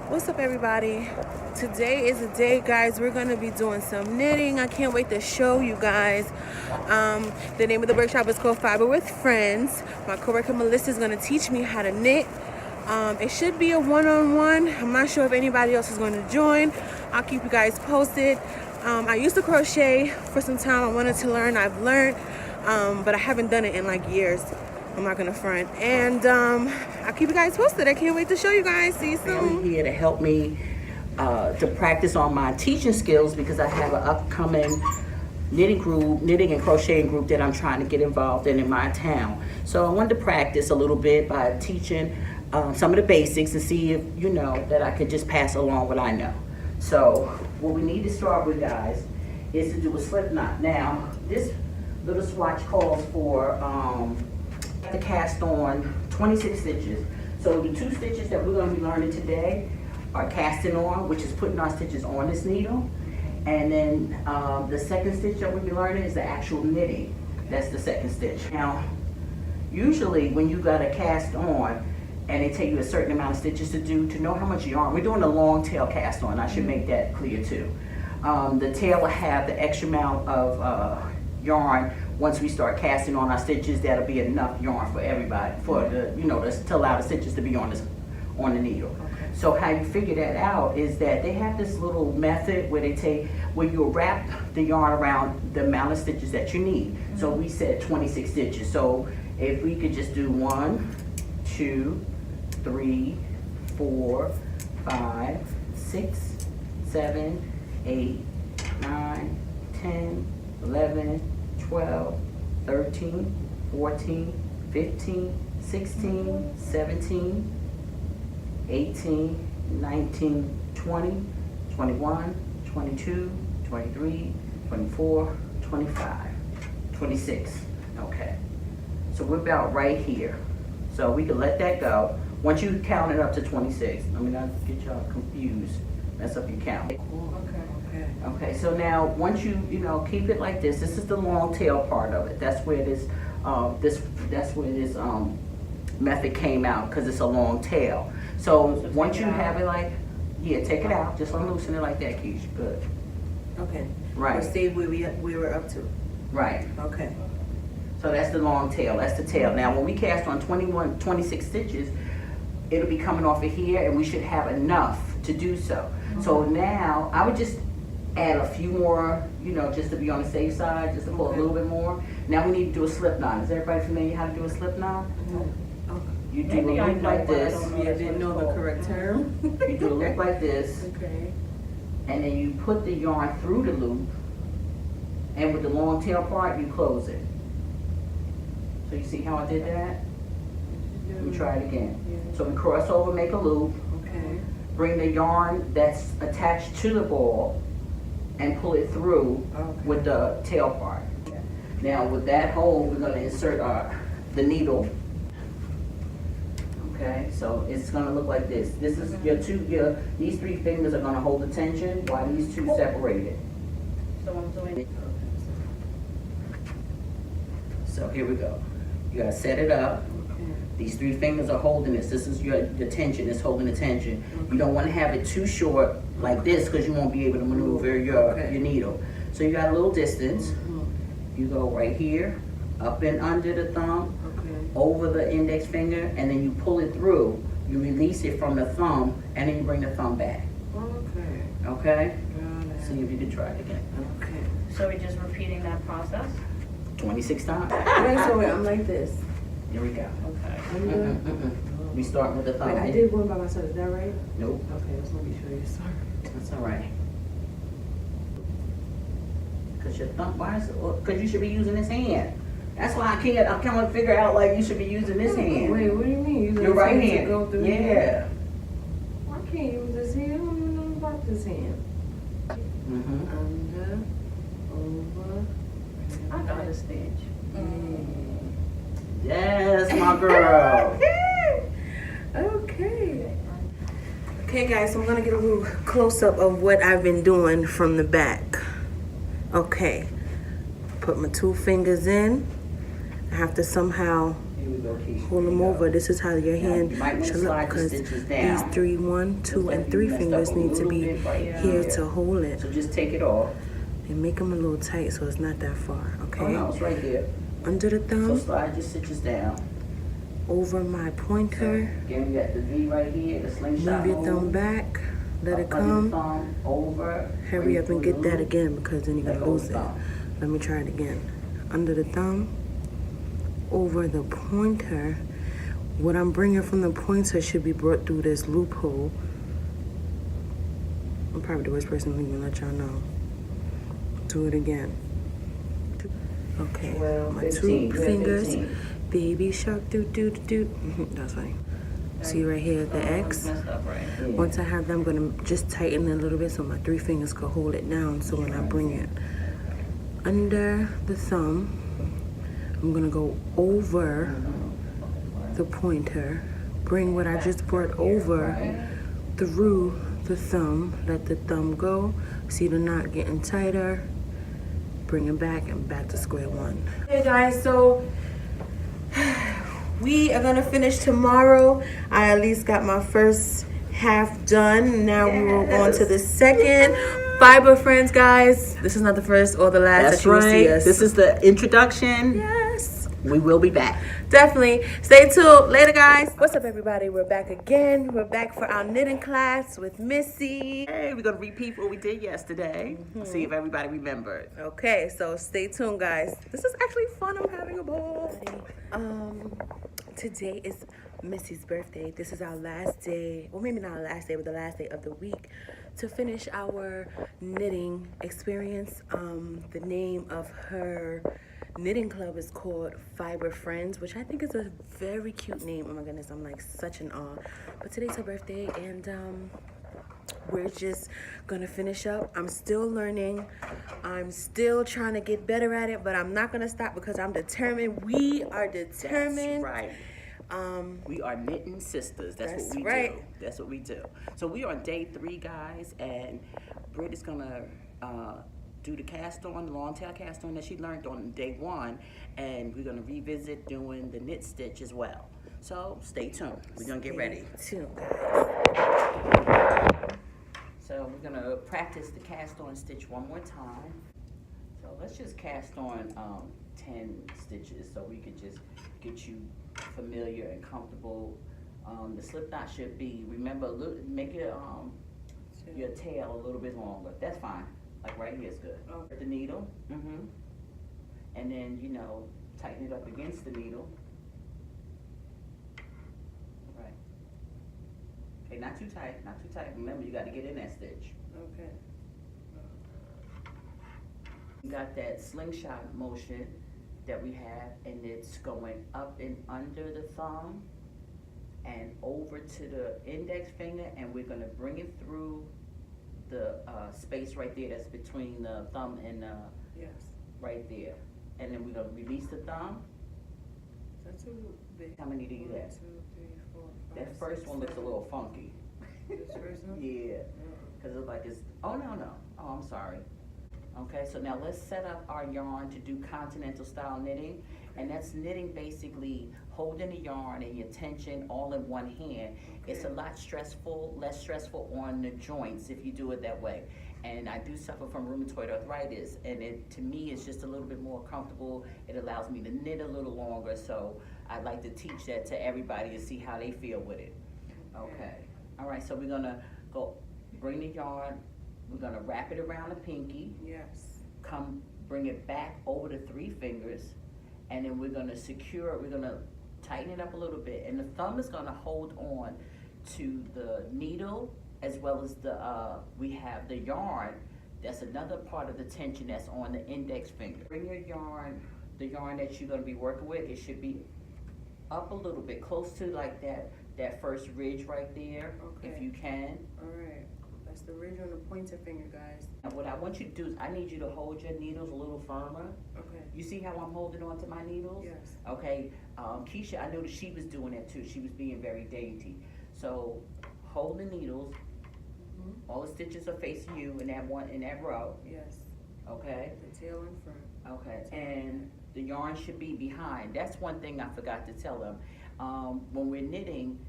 What's up, everybody? Today is the day, guys. We're gonna be doing some knitting. I can't wait to show you guys. The name of the workshop is called Fiber with Friends. My coworker Melissa is gonna teach me how to knit. It should be a one-on-one. I'm not sure if anybody else is going to join. I'll keep you guys posted. I used to crochet for some time. I wanted to learn. I've learned, but I haven't done it in like years. I'm not gonna front. And I'll keep you guys posted. I can't wait to show you guys. See you soon. I'm here to help me to practice on my teaching skills because I have an upcoming knitting and crocheting group that I'm trying to get involved in my town. So I wanted to practice a little bit by teaching some of the basics and see if, you know, that I could just pass along what I know. So what we need to start with, guys, is to do a slip knot. Now, this little swatch calls for to cast on 26 stitches. So the 2 stitches that we're going to be learning today are casting on, which is putting our stitches on this needle. And then the second stitch that we'll be learning is the actual knitting. That's the second stitch. Now, usually when you got a cast on and they take you a certain amount of stitches to do, to know how much yarn, we're doing a long tail cast on. I should make that clear too. The tail will have the extra amount of yarn. Once we start casting on our stitches, that'll be enough yarn for everybody, for the, you know, to allow the stitches to be on the needle. Okay. So how you figure that out is that they have this little method where you'll wrap the yarn around the amount of stitches that you need. Mm-hmm. So we said 26 stitches. So if we could just do 1, 2, 3, 4, 5, 6, 7, 8, 9, 10, 11, 12, 13, 14, 15, 16, 17, 18, 19, 20, 21, 22, 23, 24, 25, 26. Okay. So we're about right here. So we can let that go. Once you count it up to 26, let me not get y'all confused, mess up your count. Okay, so now once you keep it like this, this is the long tail part of it. That's where this method came out, because it's a long tail. So once you have it like, yeah, take it out, just unloosen it like that, Keisha. Good. Okay. Right. We'll see where we were up to. Right. Okay. So that's the long tail, that's the tail. Now when we cast on 26 stitches, it'll be coming off of here, and we should have enough to do so. Mm-hmm. So now I would just add a few more, just to be on the safe side, just to pull a little bit more. Now we need to do a slip knot. Is everybody familiar how to do a slip knot? Mm-hmm. Okay. You do a loop like this. I didn't know the correct term. You do a loop like this. Okay. And then you put the yarn through the loop, and with the long tail part, you close it. So you see how I did that? We try it again. Yeah. So we cross over, make a loop. Okay. Bring the yarn that's attached to the ball and pull it through with the tail part. Okay. Now with that hole, we're going to insert the needle. Okay, so it's going to look like this. This is these 3 fingers are going to hold the tension while these 2 separated. So I'm doing it. So here we go. You got to set it up. These 3 fingers are holding this. This is your tension. It's holding the tension. You don't want to have it too short like this, because you won't be able to maneuver your needle. So you got a little distance. You go right here, up and under the thumb, over the index finger, and then you pull it through. You release it from the thumb, and then you bring the thumb back. Okay? Got it. See if you can try it again. Okay. So we're just repeating that process? 26 times. Wait, I'm like this. Here we go. Okay. We start with the thumb. Wait, I did one by myself. Is that right? Nope. Okay, let's not be sure you're sorry. That's all right. Cause your thumb, cause you should be using this hand. That's why I can't figure out, like, you should be using this hand. Wait, what do you mean? Your right hand. Go through yeah. I can't use this hand. I don't know about this hand. Under, over. I got a stage. Yes, my girl. Okay. Okay, guys, so I'm gonna get a little close up of what I've been doing from the back. Okay, put my 2 fingers in. I have to somehow Here we go, Keisha. hold them over. This is how your hand you might wanna should look, slide the because stitches these down. 3, 1, 2, Looks and like 3 you messed fingers up a need to little be bit right here here. to hold it. So just take it off. And make them a little tight so it's not that far, Oh okay? no, it's right there. Under the So thumb, slide your stitches down. over my pointer. Again, you got the V right here, the slingshot Move your thumb move. back. Let it Up under the come. thumb, over. Hurry bring up it and through get the that loop. again, because then you're Let gonna go lose of it. the thumb. Let me try it again. Under the thumb, over the pointer. What I'm bringing from the pointer should be brought through this loophole. I'm probably the worst person to even let y'all know. Do it again. Okay, 12, my 15, 2 you have fingers. 15. Baby shark, do do do do. That's funny. See right here, the X. Messed up, right? Yeah. Once I have them, I'm gonna just tighten it a little bit so my 3 fingers can hold it down. So when I bring it under the thumb, I'm gonna go over the pointer, bring what I just brought over through the thumb, let the thumb go. See the knot getting tighter, bring it back and back to square one. Hey guys, so we are gonna finish tomorrow. I at least got my first half done. Now we will go on to the second. Fiber friends, guys. This is not the first or the last That's that you will see right. us. This is the introduction. Yes. We will be back. Definitely. Stay tuned. Later, guys. What's up, everybody? We're back again. We're back for our knitting class with Missy. Hey, we're gonna repeat what we did yesterday. See if everybody remembered. Okay, so stay tuned, guys. This is actually fun. I'm having a ball. Today is Missy's birthday. This is our last day, well, maybe not our last day, but the last day of the week to finish our knitting experience. The name of her knitting club is called Fiber Friends, which I think is a very cute name. Oh my goodness, I'm like such in awe. But today's her birthday, and we're just gonna finish up. I'm still learning. I'm still trying to get better at it, but I'm not gonna stop because I'm determined. We are determined. That's right. We are knitting sisters. That's That's what we right. do. That's what we do. So we are on day 3, guys, and Britt is gonna do the cast on, the long tail cast on that she learned on day 1, and we're gonna revisit doing the knit stitch as well. So stay tuned. We're gonna get ready. Stay tuned, guys. So we're gonna practice the cast on stitch one more time. So let's just cast on 10 stitches so we could just get you familiar and comfortable. The slip knot should be, remember, make your tail a little bit longer. That's fine. Like right here is good. Okay. The needle, and then tighten it up against the needle. Right. Okay, not too tight, not too tight. Remember, you got to get in that stitch. Okay. You got that slingshot motion that we have, and it's going up and under the thumb and over to the index finger, and we're gonna bring it through the space right there that's between the thumb and Yes. right there. And then we're gonna release the thumb. That's too big. How many do you have? 1, 2, 3, 4, 5, That first 6, one looks a 7. little funky. This first one? Yeah, because it's like it's, oh no, oh I'm sorry. Okay, so now let's set up our yarn to do continental style knitting. And that's knitting basically holding the yarn and your tension all in one hand. It's a lot stressful, less stressful on the joints if you do it that way. And I do suffer from rheumatoid arthritis, and it, to me, it's just a little bit more comfortable. It allows me to knit a little longer, so I'd like to teach that to everybody and see how they feel with it. Okay, all right, so we're gonna go bring the yarn, we're gonna wrap it around the pinky, Yes. come bring it back over the 3 fingers, and then we're gonna secure it, we're gonna tighten it up a little bit, and the thumb is gonna hold on to the needle as well as the, we have the yarn, that's another part of the tension that's on the index finger. Bring your yarn, the yarn that you're gonna be working with, it should be up a little bit, close to like that first ridge right there, if Okay. you can. All right. That's the ridge on the pointer finger, guys. And what I want you to do is, I need you to hold your needles a little firmer. Okay. You see how I'm holding on to my needles? Yes. Okay, Keisha, I noticed she was doing that too. She was being very dainty. So hold the needles. All the stitches are facing you in that row. Yes. Okay. The tail in front. Okay. And the yarn should be behind. That's one thing I forgot to tell them. When we're knitting,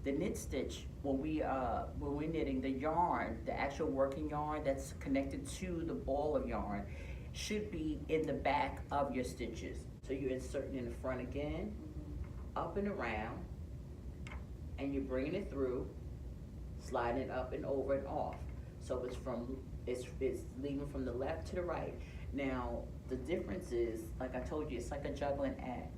the knit stitch, when we're knitting, the yarn, the actual working yarn that's connected to the ball of yarn should be in the back of your stitches. So you're inserting in the front again, up and around, and you're bringing it through, sliding it up and over and off. So it's leaving from the left to the right. Now, the difference is, like I told you, it's like a juggling act.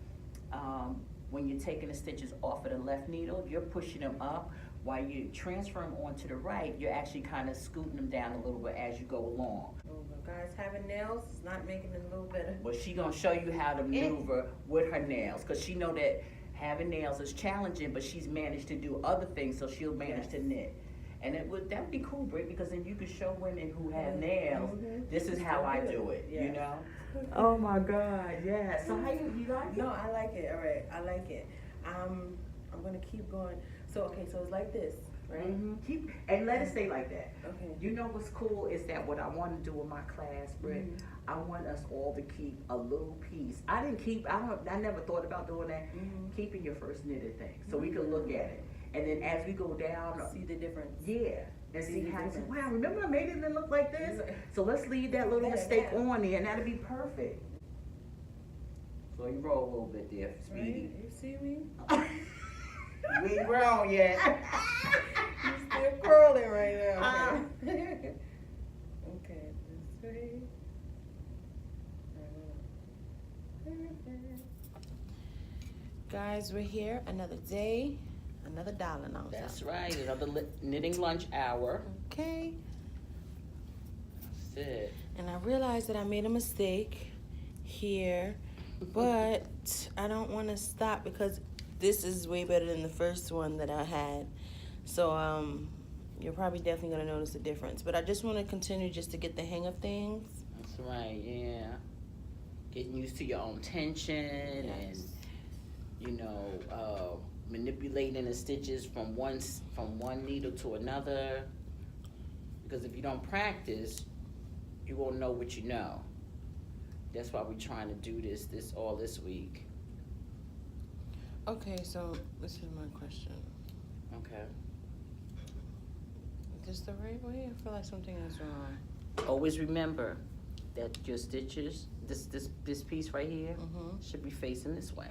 When you're taking the stitches off of the left needle, you're pushing them up. While you transfer them onto the right, you're actually kind of scooting them down a little bit as you go along. Oh, but guys, having nails is not making it a little better. But she gonna show you how to maneuver with her nails, because she know that having nails is challenging, but she's managed to do other things, so she'll manage to knit. And that would be cool, Britt, because then you could show women who have nails, this is how I do it, you know? Oh my God, yeah. So how you like it? No, I like it. All right, I like it. I'm gonna keep going. So okay, so it's like this, right? Keep and let it stay like that. Okay. You know what's cool is that what I want to do with my class, Britt, I want us all to keep a little piece. I never thought about doing that. Keeping your first knitted thing, so we can look at it. And then as we go down, See the difference. yeah, and see the how it's, difference. wow, remember I made it and it look like this? So let's leave that little mistake on there and that'll be perfect. So you roll a little bit there, Speedy. Right? You see me? We ain't grown yet. You're still curling right now. Okay, okay, this way. Guys, we're here another day, another dollar now. That's right, another knitting lunch hour. Okay. That's it. And I realized that I made a mistake here, but I don't want to stop because this is way better than the first one that I had. So you're probably definitely going to notice a difference. But I just want to continue just to get the hang of things. That's right, yeah. Getting used to your own tension and, you know, manipulating the stitches from one needle to another. Because if you don't practice, you won't know what you know. That's why we're trying to do this all this week. Okay, so this is my question. Okay. Is this the right way? I feel like something is wrong. Always remember that your stitches, this piece right here, should be facing this way.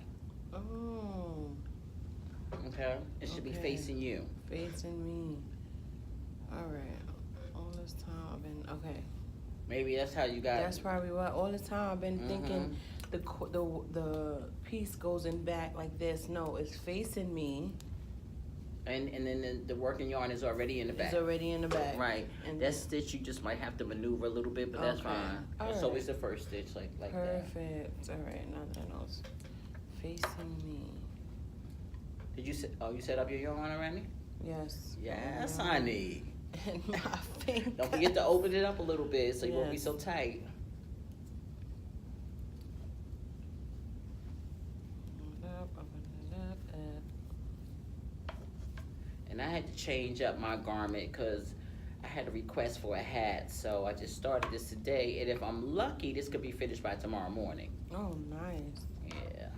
Oh. Okay? It should be facing you. Facing me. All right. All this time I've been, okay. Maybe that's how you got That's probably what. All this time I've been thinking the piece goes in back like this. No, it's facing me. And then the working yarn is already in the back. It's already in the back. Right. And that stitch you just might have to maneuver a little bit, but that's fine. It's always the first stitch like that. Perfect. All right. Now that I know it's facing me. Did you set up your yarn already? Yes. Yes, honey. And my finger. Don't forget to open it up a little bit so you won't be so tight. And I had to change up my garment because I had a request for a hat, so I just started this today. And if I'm lucky, this could be finished by tomorrow morning. Oh, nice. Yeah.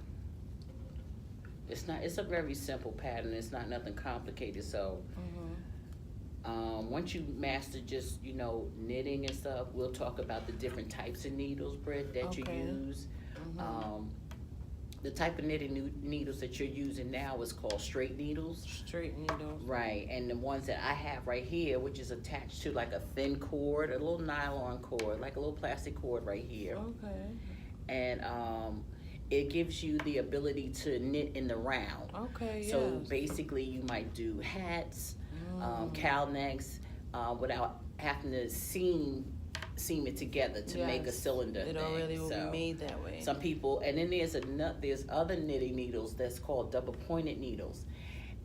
It's a very simple pattern. It's not nothing complicated. So once you master just, knitting and stuff, we'll talk about the different types of needles, Britt, that you use. The type of knitting needles that you're using now is called straight needles. Straight needles. Right, and the ones that I have right here, which is attached to like a thin cord, a little nylon cord, like a little plastic cord right here. Okay. And it gives you the ability to knit in the round. Okay, So basically you might do hats, cowl necks, without having to seam it together to make a cylinder It thing. already will be made that way. Some people, and then there's other knitting needles that's called double pointed needles,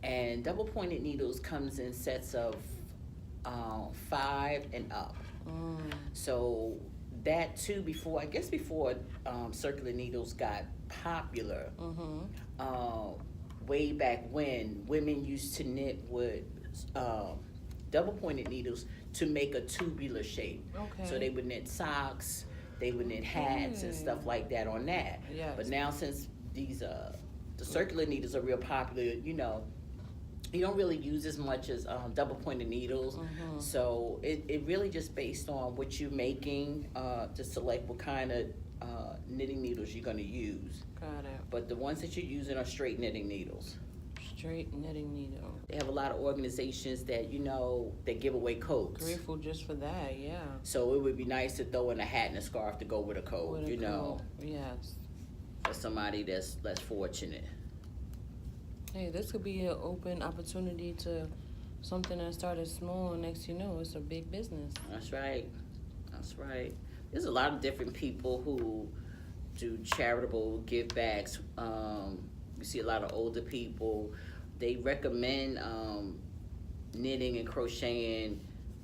and double pointed needles comes in sets of 5 and up. So that too, before circular needles got popular, way back when, women used to knit with double pointed needles to make a tubular shape. Okay. So they would knit socks, they would knit hats and stuff like that on that. Yes. But now since these the circular needles are real popular, you know, you don't really use as much as double pointed needles. So it really just based on what you're making to select what kind of knitting needles you're going to use. Got it. But the ones that you're using are straight knitting needles. Straight knitting needle. They have a lot of organizations that, you know, that give away coats. Grateful just for that, yeah. So it would be nice to throw in a hat and a scarf to go with a coat, With a you know, coat, yes. for somebody that's less fortunate. Hey, this could be an open opportunity to something that started small, and next you know, it's a big business. That's right. That's right. There's a lot of different people who do charitable give backs. You see a lot of older people. They recommend knitting and crocheting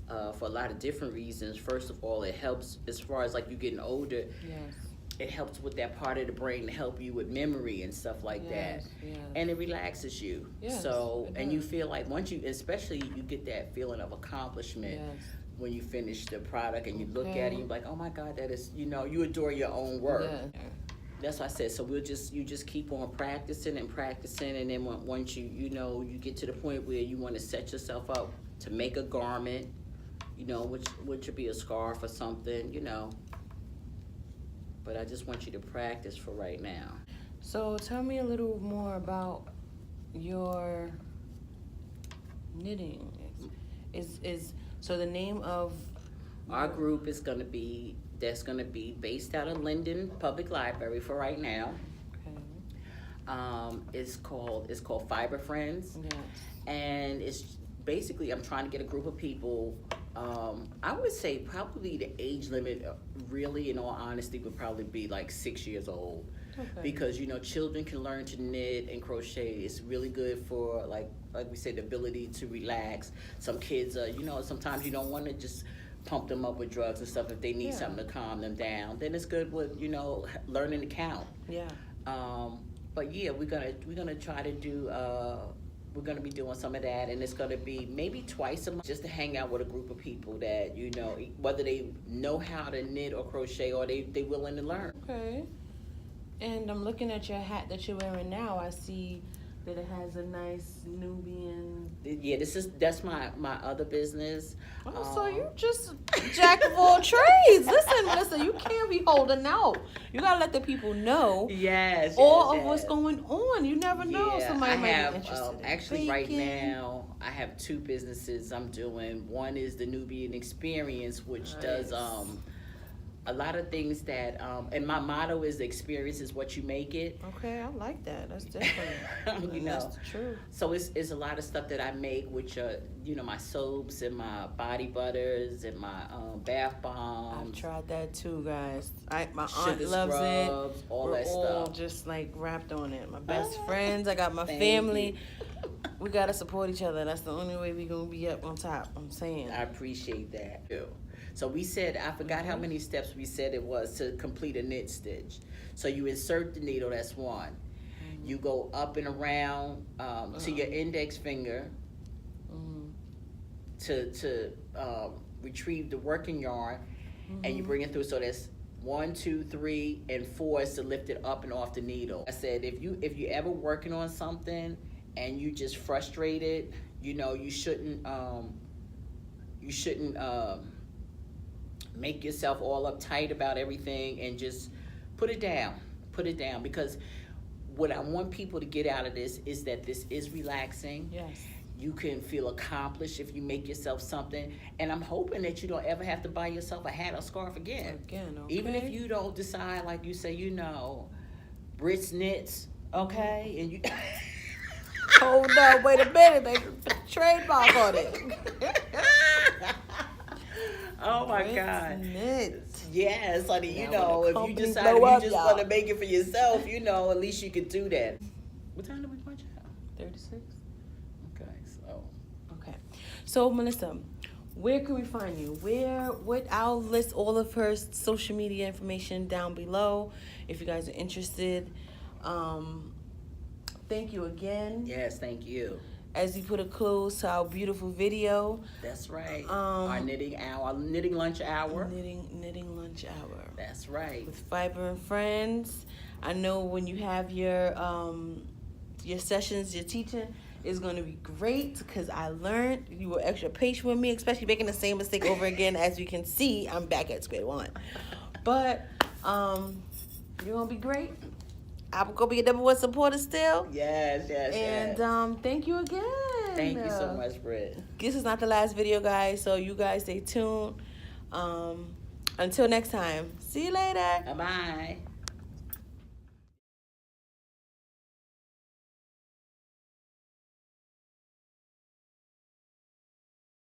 for a lot of different reasons. First of all, it helps as far as like you getting older. Yes. It helps with that part of the brain to help you with memory and stuff like that. Yes. And it relaxes you. Yes, So, it and you does. feel like once you, especially you get that feeling of accomplishment Yes. when you finish the product and you look Okay. at it, you're like, oh my God, that is, you know, you adore your own work. Yeah. That's what I said. So you just keep on practicing and practicing, and then once you know, you get to the point where you want to set yourself up to make a garment, you know, which would be a scarf or something, you know. But I just want you to practice for right now. So tell me a little more about your knitting. Is so the name of Our group is gonna be based out of Linden Public Library for right now. okay. It's called Fiber Friends. Yes. And it's basically, I'm trying to get a group of people. I would say probably the age limit, really, in all honesty, would probably be like 6 years old. Okay. Because, you know, children can learn to knit and crochet. It's really good for, like we said, the ability to relax. Some kids, you know, sometimes you don't want to just pump them up with drugs and stuff. If they need Yeah. something to calm them down, then it's good with, you know, learning to count. Yeah. But yeah, we're gonna try to do. We're gonna be doing some of that, and it's gonna be maybe twice a month, just to hang out with a group of people that, you know, whether they know how to knit or crochet or they willing to learn. Okay. And I'm looking at your hat that you're wearing now. I see that it has a nice Nubian. Yeah, that's my other business. Oh, so you just jack of all trades. Listen, you can't be holding out. You gotta let the people know Yes. all of yes. what's going on. You never know. Yeah, Somebody I might have, be interested in actually right baking. now I have two businesses I'm doing. One is the Nubian Experience, which does Nice. a lot of things that and my motto is, experience is what you make it. Okay, I like that. That's different. You And know, that's the truth. so it's a lot of stuff that I make, which are, you know, my soaps and my body butters and my bath I've bombs, tried that too, guys. My aunt sugar loves scrubs, it. all We're that all stuff. just like wrapped on it. My best friends. I got my Thank family. you. We gotta support each other. That's the only way we gonna be up on top. I'm saying. I appreciate that too. So we said, I forgot how many steps we said it was to complete a knit stitch. So you insert the needle, that's one. You go up and around to your index finger to retrieve the working yarn, and you bring it through. So that's 1, 2, 3, and 4 is to lift it up and off the needle. I said, if you ever working on something and you just frustrated, you know, you shouldn't make yourself all uptight about everything, and just put it down, because what I want people to get out of this is that this is relaxing. Yes. You can feel accomplished if you make yourself something, and I'm hoping that you don't ever have to buy yourself a hat or scarf again. Okay. Even if you don't decide, like you say, you know, Brit's knits, okay, and you Hold up, wait a minute. They put the trademark on it. oh my Brit's God. knits. Yes, honey, you Now know, when the if you company decide blow you up, just y'all. want to make it for yourself, you know, at least you could do that. What time did we punch out? 36. Okay, so. Okay. So Melissa, where can we find you? I'll list all of her social media information down below if you guys are interested. Thank you again. Yes, thank you. as we put a close to our beautiful video. That's right. Our knitting lunch hour. Knitting lunch hour. That's right. With Fiber and Friends. I know when you have your sessions, your teaching is going to be great because I learned you were extra patient with me, especially making the same mistake over again. As you can see, I'm back at square one. But you're going to be great. I'm going to be a number one supporter still. Yes. And thank you again. Thank you so much, Britt. This is not the last video, guys, so you guys stay tuned. Until next time. See you later. Bye-bye.